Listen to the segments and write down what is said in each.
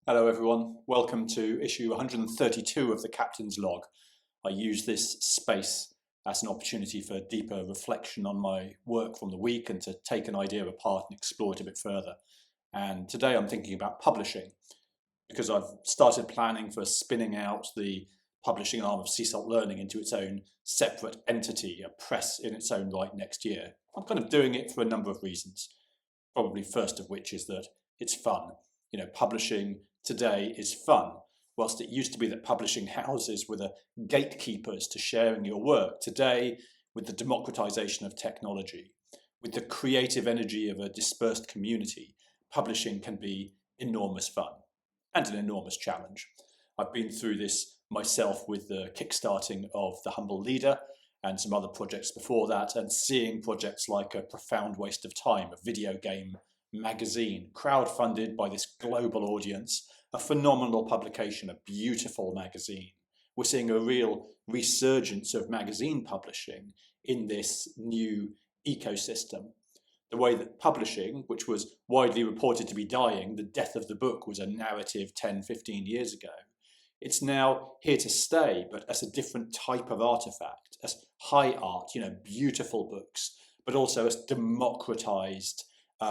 Hello everyone, welcome to issue 132 of the Captain's Log. I use this space as an opportunity for deeper reflection on my work from the week and to take an idea apart and explore it a bit further. And today I'm thinking about publishing because I've started planning for spinning out the publishing arm of CSALT Learning into its own separate entity, a press in its own right next year. I'm kind of doing it for a number of reasons, probably first of which is that it's fun. Publishing today is fun. Whilst it used to be that publishing houses were the gatekeepers to sharing your work, today, with the democratization of technology, with the creative energy of a dispersed community, publishing can be enormous fun and an enormous challenge. I've been through this myself with the kickstarting of The Humble Leader and some other projects before that, and seeing projects like A Profound Waste of Time, a video game magazine, crowdfunded by this global audience, a phenomenal publication, a beautiful magazine. We're seeing a real resurgence of magazine publishing in this new ecosystem. The way that publishing, which was widely reported to be dying, the death of the book was a narrative 10, 15 years ago. It's now here to stay, but as a different type of artifact, as high art, beautiful books, but also as democratized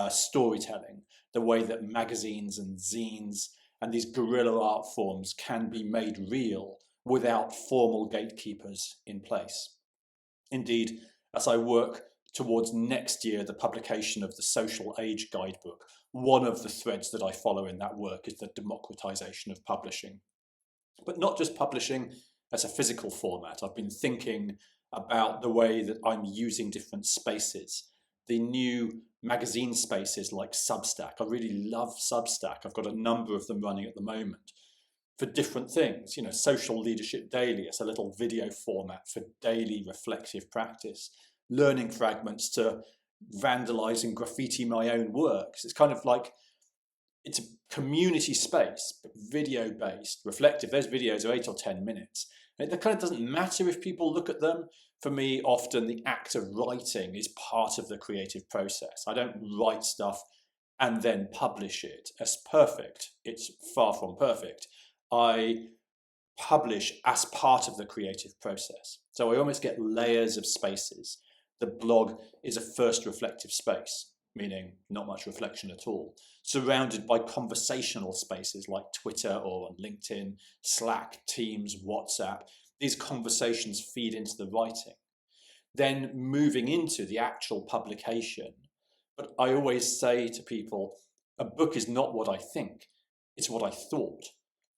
storytelling, the way that magazines and zines and these guerrilla art forms can be made real without formal gatekeepers in place. Indeed, as I work towards next year, the publication of the Social Age Guidebook, one of the threads that I follow in that work is the democratization of publishing. But not just publishing as a physical format. I've been thinking about the way that I'm using different spaces. The new magazine spaces like Substack. I really love Substack. I've got a number of them running at the moment for different things. Social Leadership Daily as a little video format for daily reflective practice. Learning fragments to vandalize and graffiti my own works. It's kind of like, it's a community space, but video-based, reflective. Those videos are 8 or 10 minutes. And it kind of doesn't matter if people look at them. For me, often the act of writing is part of the creative process. I don't write stuff and then publish it as perfect. It's far from perfect. I publish as part of the creative process. So I almost get layers of spaces. The blog is a first reflective space, meaning not much reflection at all, surrounded by conversational spaces like Twitter or on LinkedIn, Slack, Teams, WhatsApp. These conversations feed into the writing. Then moving into the actual publication. But I always say to people, a book is not what I think, it's what I thought.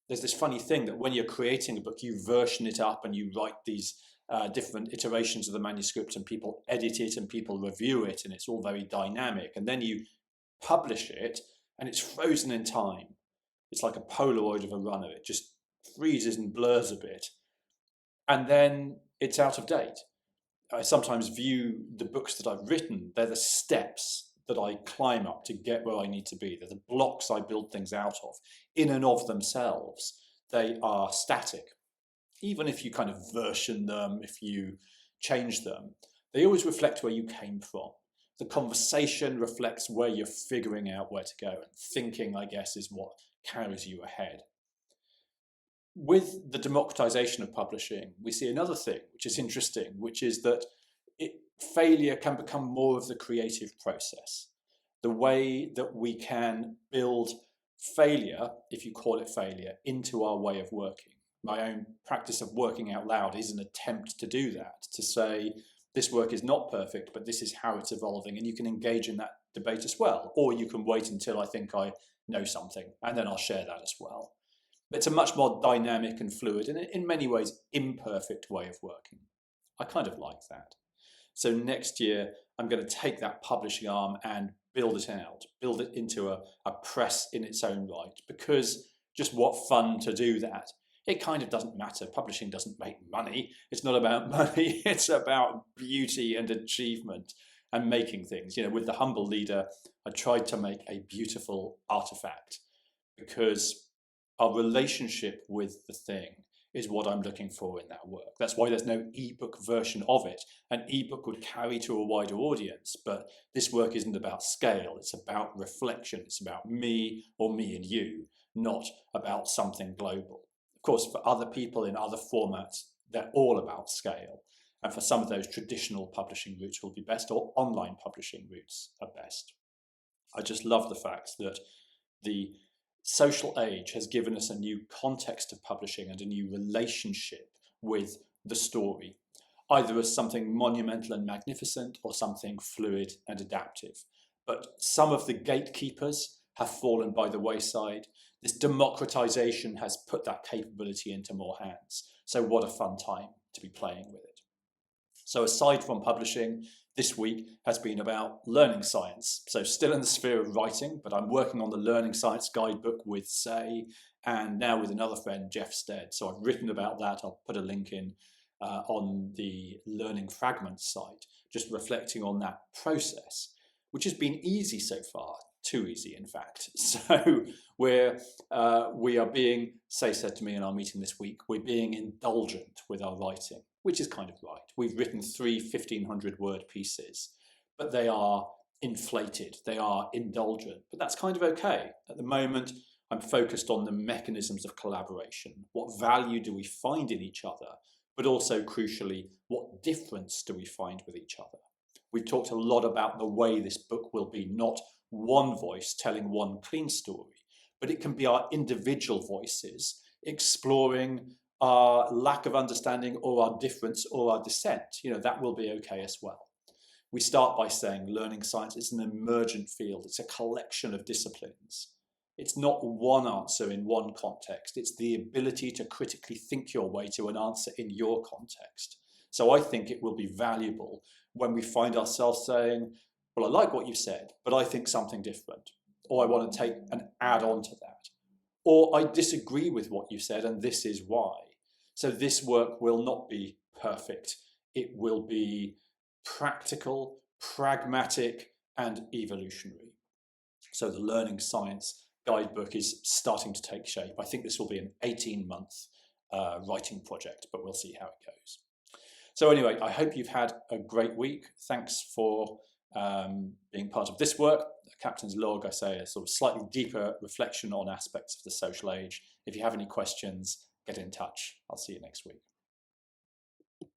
There's this funny thing that when you're creating a book, you version it up and you write these different iterations of the manuscript and people edit it and people review it and it's all very dynamic. And then you publish it and it's frozen in time. It's like a Polaroid of a runner. It just freezes and blurs a bit. And then it's out of date. I sometimes view the books that I've written, they're the steps that I climb up to get where I need to be. They're the blocks I build things out of. In and of themselves, they are static. Even if you kind of version them, if you change them, they always reflect where you came from. The conversation reflects where you're figuring out where to go, and thinking, I guess, is what carries you ahead. With the democratization of publishing, we see another thing, which is interesting, which is that failure can become more of the creative process. The way that we can build failure, if you call it failure, into our way of working. My own practice of working out loud is an attempt to do that, to say, this work is not perfect, but this is how it's evolving, and you can engage in that debate as well. Or you can wait until I think I know something, and then I'll share that as well. It's a much more dynamic and fluid, and in many ways, imperfect way of working. I kind of like that. So next year, I'm going to take that publishing arm and build it out, build it into a press in its own right, because just what fun to do that. It kind of doesn't matter. Publishing doesn't make money. It's not about money. It's about beauty and achievement and making things. With The Humble Leader, I tried to make a beautiful artifact because our relationship with the thing is what I'm looking for in that work. That's why there's no ebook version of it. An ebook would carry to a wider audience, but this work isn't about scale. It's about reflection. It's about me or me and you, not about something global. Of course, for other people in other formats, they're all about scale. And for some of those, traditional publishing routes will be best, or online publishing routes are best. I just love the fact that the social age has given us a new context of publishing and a new relationship with the story, either as something monumental and magnificent or something fluid and adaptive. But some of the gatekeepers have fallen by the wayside. This democratization has put that capability into more hands. So what a fun time to be playing with it. So aside from publishing, this week has been about learning science. So still in the sphere of writing, but I'm working on the learning science guidebook with Say, and now with another friend, Jeff Stead. So I've written about that. I'll put a link in on the Learning Fragments site, just reflecting on that process, which has been easy so far, too easy in fact. So we are being, Say said to me in our meeting this week, we're being indulgent with our writing, which is kind of right. We've written 3 1,500-word pieces, but they are inflated, they are indulgent, but that's kind of okay. At the moment, I'm focused on the mechanisms of collaboration. What value do we find in each other? But also, crucially, what difference do we find with each other? We've talked a lot about the way this book will be not one voice telling one clean story, but it can be our individual voices exploring our lack of understanding or our difference or our dissent. That will be okay as well. We start by saying learning science is an emergent field. It's a collection of disciplines. It's not one answer in one context. It's the ability to critically think your way to an answer in your context. So I think it will be valuable when we find ourselves saying, well, I like what you've said, but I think something different. Or I want to take and add on to that. Or I disagree with what you said, and this is why. So this work will not be perfect. It will be practical, pragmatic, and evolutionary. So the Learning Science guidebook is starting to take shape. I think this will be an 18-month writing project, but we'll see how it goes. So anyway, I hope you've had a great week. Thanks for being part of this work. The Captain's Log, I say, a sort of slightly deeper reflection on aspects of the social age. If you have any questions, get in touch. I'll see you next week.